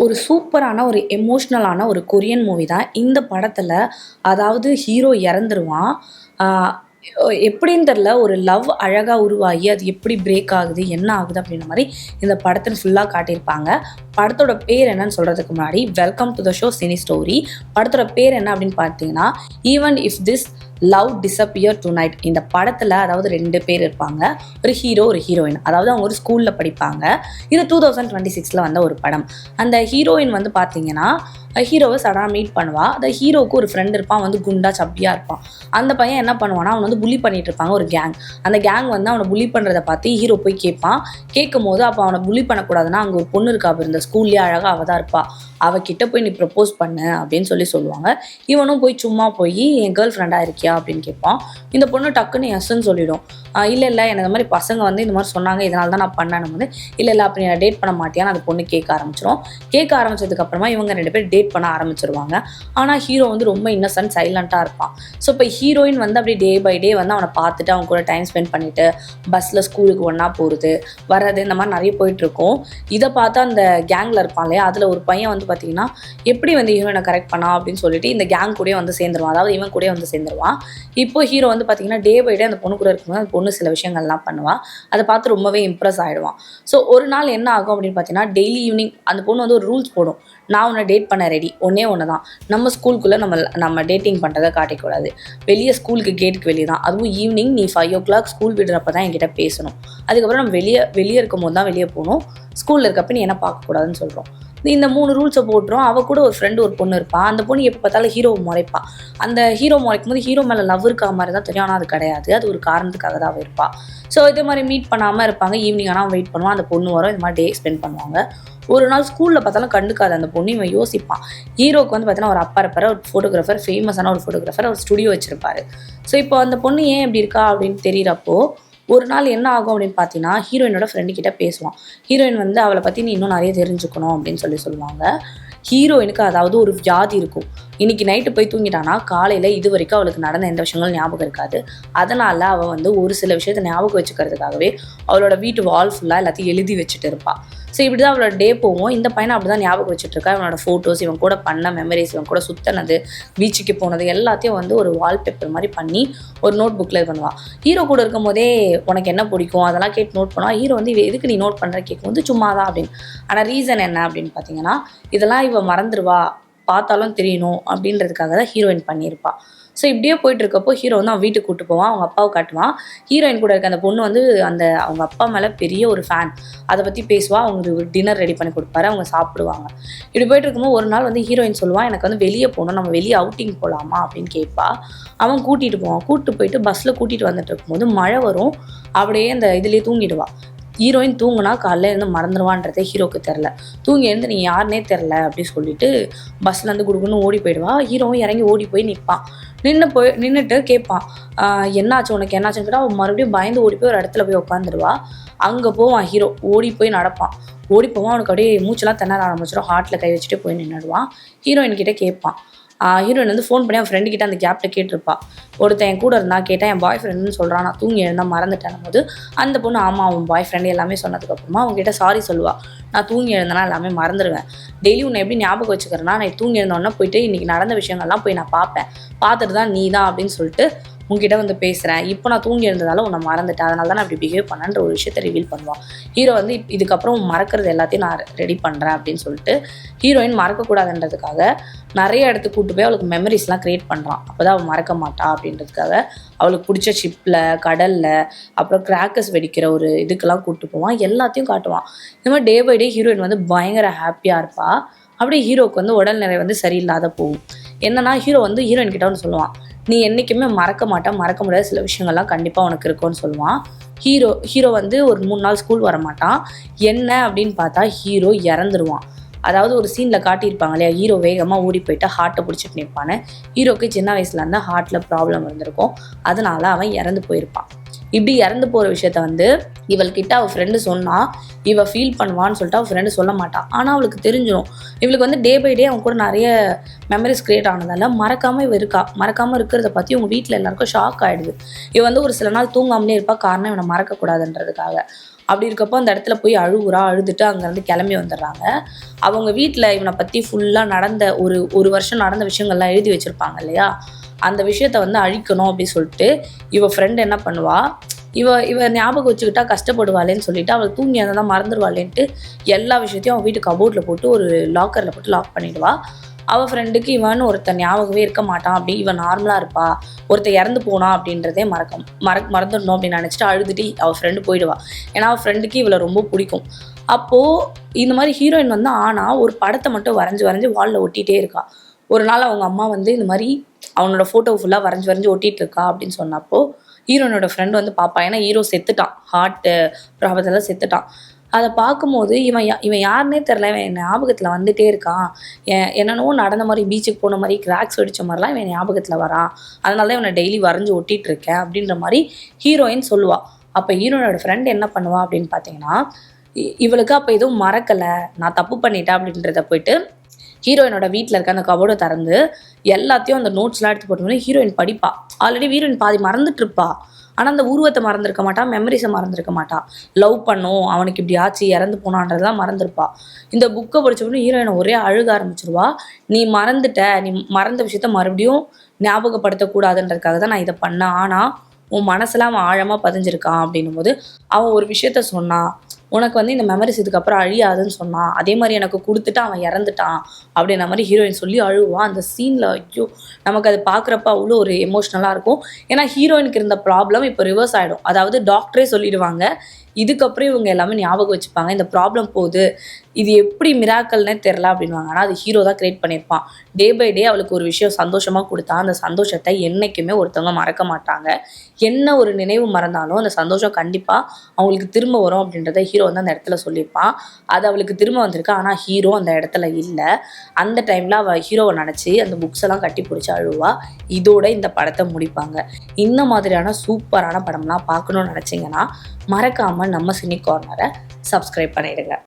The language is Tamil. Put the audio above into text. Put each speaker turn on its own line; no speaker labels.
ஒரு சூப்பரான ஒரு எமோஷ்னலான ஒரு கொரியன் மூவி தான் இந்த படத்துல. அதாவது ஹீரோ இறந்துருவான். ஆ எப்படின்னு தெரியல. ஒரு லவ் அழகா உருவாகி, அது எப்படி பிரேக் ஆகுது, என்ன ஆகுது அப்படின்ற மாரி இந்த படத்துல ஃபுல்லா காட்டியிருப்பாங்க. படத்தோட பேர் என்னன்னு சொல்றதுக்கு முன்னாடி, welcome to the show Cine Story. படத்தோட பேர் என்ன அப்படின்னு பார்த்தீங்கன்னா, even if this love disappear tonight. இந்த படத்துல அதாவது 2 பேர் இருப்பாங்க. ஒரு ஹீரோ, ஒரு ஹீரோயின். அதாவது அவங்க ஒரு ஸ்கூல்ல படிப்பாங்க. இது 2026ல வந்த ஒரு படம். அந்த ஹீரோயின் வந்து பார்த்தீங்கன்னா, ஹீரோவை சடனாக மீட் பண்ணுவா. அந்த ஹீரோவுக்கு ஒரு ஃப்ரெண்ட் இருப்பான், வந்து குண்டா சப்பியா இருப்பான். அந்த பையன் என்ன பண்ணுவானா, அவன் வந்து புள்ளி பண்ணிட்டு இருப்பாங்க ஒரு கேங். அந்த கேங் வந்து அவனை புள்ளி பண்ணுறதை பார்த்து ஹீரோ போய் கேட்பான். கேட்கும் போது அப்போ அவனை புள்ளி பண்ணக்கூடாதுன்னா, அங்கே ஒரு பொண்ணு இருக்கா இந்த ஸ்கூல்லேயே அழகாக அவள் தான் இருப்பா, அவகிட்ட போய் நீ ப்ரப்போஸ் பண்ணு அப்படின்னு சொல்லுவாங்க. இவனும் போய் சும்மா போய் என் கேர்ள் ஃப்ரெண்டாக இருக்கியா அப்படின்னு கேட்பான். இந்த பொண்ணு டக்குன்னு எஸ்ன்னு சொல்லிடும். இல்லை இல்லை, எனக்கு இந்த மாதிரி பசங்க வந்து இந்த மாதிரி சொன்னாங்க, இதனால தான் நான் பண்ணேன். வந்து இல்லை இல்லை, அப்படி நான் டேட் பண்ண மாட்டியான்னு அந்த பொண்ணு கேட்க ஆரம்பிச்சிடும். கேட்க ஆரம்பிச்சதுக்கப்புறமா இவங்க 2 பேர் டேட் பண்ண ஆரம்பிச்சிருவாங்க. ஆனால் ஹீரோ வந்து ரொம்ப இன்னசென்ட் சைலண்ட்டாக இருப்பான். ஸோ இப்போ ஹீரோயின் வந்து அப்படி டே பை டே வந்து அவனை பார்த்துட்டு அவங்க கூட டைம் ஸ்பெண்ட் பண்ணிட்டு பஸ்ஸில் ஸ்கூலுக்கு ஒன்றா போகிறது வர்றது இந்த மாதிரி நிறைய போயிட்டுருக்கும். இதை பார்த்தா அந்த கேங்கில் இருப்பான் இல்லையா, அதில் ஒரு பையன் வந்து பார்த்தீங்கன்னா எப்படி வந்து ஹீரோயினை கரெக்ட் பண்ணா அப்படின்னு சொல்லிட்டு இந்த கேங் கூட வந்து சேர்ந்துருவான். அதாவது இவன் கூட வந்து சேர்ந்துருவான். இப்போ ஹீரோ வந்து பார்த்தீங்கன்னா டே பை டே அந்த பொண்ணு கூட இருக்கும்போது அந்த பொண்ணு சில விஷயங்கள்லாம் பண்ணுவாள். அதை பார்த்து ரொம்பவே இம்ப்ரெஸ் ஆகிடுவான். ஸோ ஒரு நாள் என்ன ஆகும் அப்படின்னு பார்த்தீங்கன்னா, டெய்லி ஈவினிங் அந்த பொண்ணு வந்து ஒரு ரூல்ஸ் போடும். நான் உன்னை டேட் பண்ண ரெடி, ஒன்றே ஒன்று தான், நம்ம ஸ்கூலுக்குள்ளே நம்ம டேட்டிங் பண்ணுறதை காட்டிக்கூடாது. வெளியே ஸ்கூலுக்கு கேட்டுக்கு வெளியே தான், அதுவும் ஈவினிங் நீ 5 o'clock ஸ்கூல் விடுறப்ப தான் என்கிட்ட பேசணும். அதுக்கப்புறம் நம்ம வெளியே இருக்கும் போது தான் வெளியே போகணும், ஸ்கூலில் இருக்கப்ப நீ என்ன பார்க்கக்கூடாதுன்னு சொல்கிறோம். இந்த 3 ரூல்ஸை போட்டுரும். அவள் கூட ஒரு ஃப்ரெண்டு ஒரு பொண்ணு இருப்பாள். அந்த பொண்ணு எப்போ பார்த்தாலும் ஹீரோவை முறைப்பாள். அந்த ஹீரோ முறைக்கும் போது ஹீரோ மேலே லவ் இருக்கா மாதிரி தான் தெரியும், ஆனால் அது கிடையாது. அது ஒரு காரணத்துக்காக தான் அவள் இருப்பாள். ஸோ இதே மாதிரி மீட் பண்ணாமல் இருப்பாங்க. ஈவினிங் ஆனால் வெயிட் பண்ணுவான், அந்த பொண்ணு வரும். இந்த மாதிரி டே ஸ்பெண்ட் பண்ணுவாங்க. ஒரு நாள் ஸ்கூலில் பார்த்தாலும் கண்டுக்காது அந்த பொண்ணு. இவன் யோசிப்பான். ஹீரோக்கு வந்து பார்த்தீங்கன்னா ஒரு அப்பா இருப்பார், ஒரு ஃபோட்டோகிராஃபர், ஃபேமஸான ஒரு ஃபோட்டோகிராஃபர், ஒரு ஸ்டுடியோ வச்சிருப்பாரு. ஸோ இப்போ அந்த பொண்ணு ஏன் இப்படி இருக்கா அப்படின்னு தெரியிறப்போ ஒரு நாள் என்ன ஆகும் அப்படின்னு பார்த்தீங்கன்னா, ஹீரோயினோட ஃப்ரெண்டு கிட்ட பேசுவான். ஹீரோயின் வந்து அவளை பற்றி நீ இன்னும் நிறைய தெரிஞ்சுக்கணும் அப்படின்னு சொல்லுவாங்க. ஹீரோயினுக்கு அதாவது ஒரு வியாதி இருக்கும். இன்னைக்கு நைட்டு போய் தூங்கிட்டானா காலையில் இது வரைக்கும் அவளுக்கு நடந்த எந்த விஷயங்களும் ஞாபகம் இருக்காது. அதனால் அவள் வந்து ஒரு சில விஷயத்தை ஞாபகம் வச்சுக்கிறதுக்காகவே அவளோட வீட்டு வால் ஃபுல்லாக எல்லாத்தையும் எழுதி வச்சுட்டு இருப்பாள். ஸோ இப்படி தான் அவளோட டே போவோம். இந்த பையனை அப்படி தான் ஞாபகம் வச்சுட்டு இருக்கா. இவனோட ஃபோட்டோஸ், இவன் கூட பண்ண மெமரிஸ், இவன் கூட சுற்றினது, பீச்சுக்கு போனது எல்லாத்தையும் வந்து ஒரு வால்பேப்பர் மாதிரி பண்ணி ஒரு நோட் புக்கில் இது பண்ணுவாள். ஹீரோ கூட இருக்கும் போதே உனக்கு என்ன பிடிக்கும் அதெல்லாம் கேட்டு நோட் பண்ணுவாள். ஹீரோ வந்து எதுக்கு நீ நோட் பண்ணுற கேட்கும் வந்து சும்மா தான் அப்படின்னு. ஆனால் ரீசன் என்ன அப்படின்னு பார்த்தீங்கன்னா, இதெல்லாம் இவன் மறந்துடுவா, பார்த்தாலும் தெரியணும் அப்படின்றதுக்காக தான் ஹீரோயின் பண்ணியிருப்பாள். ஸோ இப்படியே போயிட்டு இருக்கப்போ ஹீரோ வந்து அவன் வீட்டுக்கு கூப்பிட்டு போவான், அவங்க அப்பாவை காட்டுவான். ஹீரோயின் கூட இருக்க அந்த பொண்ணு வந்து அவங்க அப்பா மேலே பெரிய ஒரு ஃபேன். அதை பற்றி பேசுவாள். அவங்க டின்னர் ரெடி பண்ணி கொடுப்பாரு, அவங்க சாப்பிடுவாங்க. இப்படி போயிட்டு இருக்கும்போது ஒரு நாள் வந்து ஹீரோயின் சொல்லுவான், எனக்கு வந்து வெளியே போகணும், நம்ம வெளியே அவுட்டிங் போகலாமா அப்படின்னு கேட்பா. அவன் கூட்டிகிட்டு போவான். கூப்பிட்டு போயிட்டு பஸ்ஸில் கூட்டிகிட்டு வந்துட்டு இருக்கும்போது மழை வரும். அப்படியே அந்த இதுலேயே தூங்கிடுவாள். ஹீரோயின் தூங்குனா காலையில் இருந்து மறந்துடுவான்றதே ஹீரோக்கு தெரில. தூங்கி எழுந்து நீ யாருன்னே தெரில அப்படின்னு சொல்லிட்டு பஸ்லேருந்து குடுக்குன்னு ஓடி போயிடுவா. ஹீரோவும் இறங்கி ஓடி போய் நிற்பான். நின்றுட்டு கேட்பான், என்னாச்சு உனக்கு என்னாச்சுன்னு கேட்டால் அவன் மறுபடியும் பயந்து ஓடி போய் ஒரு இடத்துல போய் உட்காந்துருவா. அங்கே போவான் ஹீரோ, ஓடி போய் நடப்பான். ஓடி போவான். அவனுக்கு அப்படியே மூச்செல்லாம் திணற ஆரம்பிச்சிடும். ஹார்ட்டில் கை வச்சுட்டு போய் நின்றுடுவான். ஹீரோயின் கிட்டே கேட்பான். ஹீரோயின் வந்து ஃபோன் பண்ணி அவன் ஃப்ரெண்டு கிட்ட அந்த கேப்பில் கேட்டிருப்பா. ஒருத்தன் என் கூட இருந்தால் கேட்டேன், என் பாய் ஃப்ரெண்டுன்னு சொல்கிறான், நான் தூங்கி எழுந்தால் மறந்துட்டேன் போது அந்த பொண்ணு ஆமாம் அவன் பாய் ஃப்ரெண்டு எல்லாமே சொன்னதுக்கப்புறமா அவங்ககிட்ட சாரி சொல்லுவாள். நான் தூங்கி எழுந்தனா எல்லாமே மறந்துடுவேன். டெய்லி உன்னை எப்படி ஞாபகம் வச்சுக்கிறேன்னா, நான் தூங்கி எழுந்தோன்னா போயிட்டு இன்றைக்கி நடந்த விஷயங்கள்லாம் போய் நான் பார்ப்பேன், பார்த்துட்டு தான் நீ தான் அப்படின்னு சொல்லிட்டு உங்ககிட்ட வந்து பேசுகிறேன். இப்போ நான் தூங்கி இருந்ததால உன்னை மறந்துட்டேன், அதனால தான் நான் அப்படி பிஹேவ் பண்ணேன்ற ஒரு விஷயத்தை ரிவீல் பண்ணுவான். ஹீரோ வந்து இதுக்கப்புறம் மறக்கிறது எல்லாத்தையும் நான் ரெடி பண்ணுறேன் அப்படின்னு சொல்லிட்டு ஹீரோயின் மறக்கக்கூடாதுன்றதுக்காக நிறைய இடத்துக்கு கூப்பிட்டு போய் அவளுக்கு மெமரிஸ்லாம் க்ரியேட் பண்ணுறான். அப்போ தான் அவள் மறக்க மாட்டா அப்படின்றதுக்காக அவளுக்கு பிடிச்ச ஷிப்பில், கடலில், அப்புறம் கிராக்கர்ஸ் வெடிக்கிற ஒரு இதுக்கெல்லாம் கூப்பிட்டு போவான். எல்லாத்தையும் காட்டுவான். இந்த மாதிரி டே பை டே ஹீரோயின் வந்து பயங்கர ஹாப்பியாக இருப்பாள். அப்படியே ஹீரோவுக்கு வந்து உடல்நிலை வந்து சரியில்லாத போகும். என்னன்னா ஹீரோ வந்து ஹீரோயின் கிட்ட வந்து சொல்லுவான், நீ என்றைக்குமே மறக்க முடியாத சில விஷயங்கள்லாம் கண்டிப்பாக உனக்கு இருக்கும்னு சொல்லுவான். ஹீரோ வந்து ஒரு 3 நாள் ஸ்கூல் வர மாட்டான். என்ன அப்படின்னு பார்த்தா ஹீரோ இறந்துருவான். அதாவது ஒரு சீனில் காட்டியிருப்பாங்க இல்லையா, ஹீரோ வேகமாக ஓடி போயிட்டு ஹார்ட்டை பிடிச்சிட்டு நிற்பான்னு. ஹீரோக்கு சின்ன வயசுல இருந்தால் ஹார்ட்டில் ப்ராப்ளம் இருந்திருக்கும். அதனால அவன் இறந்து போயிருப்பான். இப்படி இறந்து போகிற விஷயத்த வந்து இவள்கிட்ட அவள் ஃப்ரெண்டு சொன்னால் இவள் ஃபீல் பண்ணுவான்னு சொல்லிட்டு அவள் ஃப்ரெண்டு சொல்ல மாட்டான். ஆனால் அவளுக்கு தெரிஞ்சிடும். இவளுக்கு வந்து டே பை டே அவன் கூட நிறைய மெமரிஸ் க்ரியேட் ஆனதால மறக்காமல் இருக்கிறத பற்றி உங்கள் வீட்டில் எல்லாருக்கும் ஷாக் ஆகிடுது. இவன் வந்து ஒரு சில நாள் தூங்காமலே இருப்பா. காரணம் இவனை மறக்கக்கூடாதுன்றதுக்காக. அப்படி இருக்கப்போ அந்த இடத்துல போய் அழுதுட்டு அங்கேருந்து கிளம்பி வந்துடுறாங்க. அவங்க வீட்டில் இவனை பற்றி ஃபுல்லாக நடந்த ஒரு வருஷம் நடந்த விஷயங்கள்லாம் எழுதி வச்சுருப்பாங்க இல்லையா, அந்த விஷயத்த வந்து அழிக்கணும் அப்படின்னு சொல்லிட்டு இவ ஃப்ரெண்ட் என்ன பண்ணுவா, இவ ஞாபகம் வச்சுக்கிட்டா கஷ்டப்படுவாளேன்னு சொல்லிட்டு அவள் தூங்கி அதை தான் மறந்துடுவாளேன்ட்டு எல்லா விஷயத்தையும் அவன் வீட்டு கபோர்டில் போட்டு ஒரு லாக்கரில் போட்டு லாக் பண்ணிடுவா. அவள் ஃப்ரெண்டுக்கு இவன் ஒருத்தன் ஞாபகமே இருக்க மாட்டான், அப்படி இவன் நார்மலாக இருப்பா, ஒருத்தர் இறந்து போனா அப்படின்றதே மறந்துடணும் அப்படின்னு நினச்சிட்டு அழுதுட்டு அவள் ஃப்ரெண்டு போயிடுவா. ஏன்னா அவள் ஃப்ரெண்டுக்கு இவளை ரொம்ப பிடிக்கும். அப்போது இந்த மாதிரி ஹீரோயின் வந்து ஆனால் ஒரு படத்தை மட்டும் வரைஞ்சி வாலில் ஒட்டிகிட்டே இருக்கா. ஒரு நாள் அவங்க அம்மா வந்து இந்த மாதிரி அவனோட ஃபோட்டோ ஃபுல்லாக வரைஞ்சி ஒட்டிகிட்டு இருக்கா அப்படின்னு சொன்னப்போ ஹீரோனோட ஃப்ரெண்டு வந்து பார்ப்பா. ஏன்னா ஹீரோ செத்துட்டான், ஹார்ட்டு ப்ராப்ளத்தில் செத்துட்டான். அதை பார்க்கும்போது இவன் யாருன்னே தெரில, இவன் ஞாபகத்தில் வந்துகிட்டே இருக்கான், என்னென்னவோ நடந்த மாதிரி பீச்சுக்கு போன மாதிரி கிராக்ஸ் வெடித்த மாதிரிலாம் இவன் ஞாபகத்தில் வரான், அதனால தான் இவனை டெய்லி வரைஞ்சி ஒட்டிகிட்டு இருக்கேன் அப்படின்ற மாதிரி ஹீரோயின் சொல்லுவாள். அப்போ ஹீரோனோட ஃப்ரெண்ட் என்ன பண்ணுவா அப்படின்னு பார்த்தீங்கன்னா, இவளுக்கு அப்போ எதுவும் மறக்கலை, நான் தப்பு பண்ணிட்டேன் அப்படின்றத போயிட்டு ஹீரோயினோட வீட்டில் இருக்க அந்த கபோர்டை திறந்து எல்லாத்தையும் அந்த நோட்ஸ்லாம் எடுத்து போட்டு ஹீரோயின் படிப்பா. ஆல்ரெடி ஹீரோயின் பாதி மறந்துட்டுருப்பா, ஆனால் அந்த உருவத்தை மறந்துருக்க மாட்டா, மெமரிஸை மறந்துருக்க மாட்டா. லவ் பண்ணும், அவனுக்கு இப்படி ஆச்சு, இறந்து போனான்றதெல்லாம் மறந்துருப்பா. இந்த புக்கை படித்தப்போ ஹீரோயினை ஒரே அழுக ஆரம்பிச்சிருவா. நீ மறந்த விஷயத்த மறுபடியும் ஞாபகப்படுத்தக்கூடாதுன்றதுக்காக தான் நான் இதை பண்ணேன், ஆனால் உன் மனசில் அவன் ஆழமாக பதிஞ்சிருக்கான் அப்படின்னும் போது அவன் ஒரு விஷயத்த சொன்னான், உனக்கு வந்து இந்த மெமரிஸ் இதுக்கப்புறம் அழியாதுன்னு சொன்னான், அதே மாதிரி எனக்கு கொடுத்துட்டு அவன் இறந்துட்டான் அப்படின்ற மாதிரி ஹீரோயின் சொல்லி அழுவான். அந்த சீனில் ஐயோ நமக்கு அது பார்க்குறப்ப அவ்வளோ ஒரு எமோஷ்னலாக இருக்கும். ஏன்னா ஹீரோயினுக்கு இருந்த ப்ராப்ளம் இப்போ ரிவர்ஸ் ஆகிடும். அதாவது டாக்டரே சொல்லிடுவாங்க, இதுக்கப்புறம் இவங்க எல்லாமே ஞாபகம் வச்சுப்பாங்க, இந்த ப்ராப்ளம் போகுது, இது எப்படி மிராக்கல்னே தெரில அப்படின்வாங்க. ஆனால் அது ஹீரோ தான் க்ரியேட் பண்ணியிருப்பான். டே பை டே அவளுக்கு ஒரு விஷயம் சந்தோஷமாக கொடுத்தா, அந்த சந்தோஷத்தை என்றைக்குமே ஒருத்தவங்க மறக்க மாட்டாங்க. என்ன ஒரு நினைவு மறந்தாலும் அந்த சந்தோஷம் கண்டிப்பாக அவங்களுக்கு திரும்ப வரும் அப்படின்றத ஹீரோ வந்து அந்த இடத்துல சொல்லியிருப்பான். அது அவளுக்கு திரும்ப வந்திருக்கு, ஆனால் ஹீரோ அந்த இடத்துல இல்லை. அந்த டைமில் அவள் ஹீரோவை நினச்சி அந்த புக்ஸ் எல்லாம் கட்டி பிடிச்சி அழுவா. இதோட இந்த படத்தை முடிப்பாங்க. இந்த மாதிரியான சூப்பரான படம்லாம் பார்க்கணுன்னு நினச்சிங்கன்னா மறக்காமல் நம்ம சினி கார்னரை சப்ஸ்கிரைப் பண்ணிடுங்க.